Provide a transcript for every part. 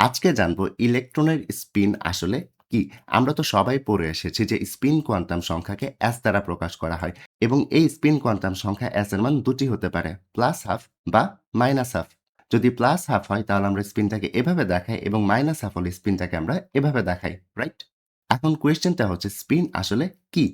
আজকে জানবো ইলেকট্রনের স্পিন আসলে কি? আমরা তো সবাই পড়ে এসেছি যে স্পিন কোয়ান্টাম সংখ্যাকে s দ্বারা প্রকাশ করা হয় এবং এই স্পিন কোয়ান্টাম সংখ্যা s এর মান দুটি হতে পারে +12 বা -12। যদি +12 হয় তাহলে আমরা স্পিনটাকে এভাবে দেখাই এবং -12 হলে স্পিনটাকে আমরা এভাবে দেখাই, রাইট? এখন কোয়েশ্চেনটা হচ্ছে স্পিন আসলে কি?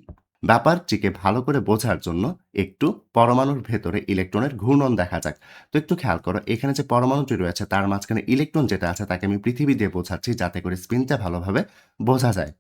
ব্যাপারটিকে ভালো করে বোঝার জন্য একটু পরমাণুর ভেতরে ইলেকট্রনের ঘূর্ণন দেখা যাক। তো একটু খেয়াল করো এখানে যে পরমাণুটি রয়েছে তার মাঝখানে ইলেকট্রন যেটা আছে তাকে আমি পৃথিবী দিয়ে বোঝাচ্ছি যাতে করে স্পিনটা ভালোভাবে বোঝা যায়।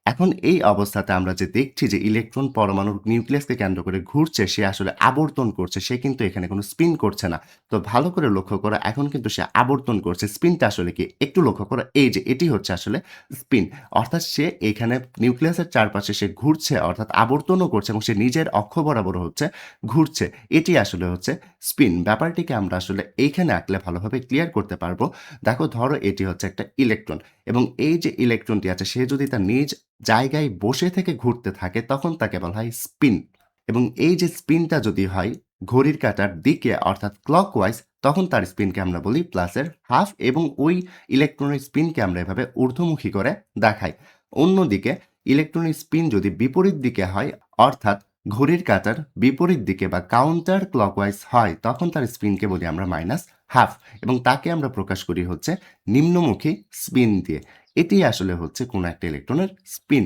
এখন এই অবস্থাতে আমরা যে দেখছি যে ইলেকট্রন পরমাণুর নিউক্লিয়াসকে কেন্দ্র করে ঘুরছে, সে আসলে আবর্তন করছে। সে কিন্তু এখানে কোনো স্পিন করছে না। তো ভালো করে লক্ষ্য করো এখন কিন্তু সে আবর্তন করছে। স্পিনটা আসলে কি? একটু লক্ষ্য করো এই যে এটি হচ্ছে আসলে স্পিন। অর্থাৎ সে এখানে নিউক্লিয়াসের চারপাশে সে ঘুরছে অর্থাৎ আবর্তনও করছে এবং সে নিজের অক্ষ বরাবর হচ্ছে ঘুরছে। এটি আসলে হচ্ছে স্পিন। ব্যাপারটিকে আমরা আসলে এইখানে আঁকলে ভালোভাবে ক্লিয়ার করতে পারবো। দেখো ধরো এটি হচ্ছে একটা ইলেকট্রন এবং এই যে ইলেকট্রনটি আছে সে যদি তার নিজ জায়গায় বসে থেকে ঘুরতে থাকে তখন তাকে বলা হয় স্পিন এবং এই যে স্পিনটা যদি হয় ঘড়ির কাঁটার দিকে অর্থাৎ ক্লকওয়াইজ তখন তার স্পিনকে আমরা বলি প্লাসের হাফ এবং ওই ইলেকট্রনের স্পিনকে আমরা এভাবে ঊর্ধ্বমুখী করে দেখাই। অন্যদিকে ইলেকট্রনের স্পিন যদি বিপরীত দিকে হয় অর্থাৎ ঘড়ির কাঁটার বিপরীত দিকে বা কাউন্টার ক্লকওয়াইজ হয় তখন তার স্পিনকে বলি আমরা মাইনাস হাফ এবং তাকে আমরা প্রকাশ করি হচ্ছে নিম্নমুখী স্পিন দিয়ে। এটি আসলে হচ্ছে কোনো একটা ইলেকট্রনের স্পিন।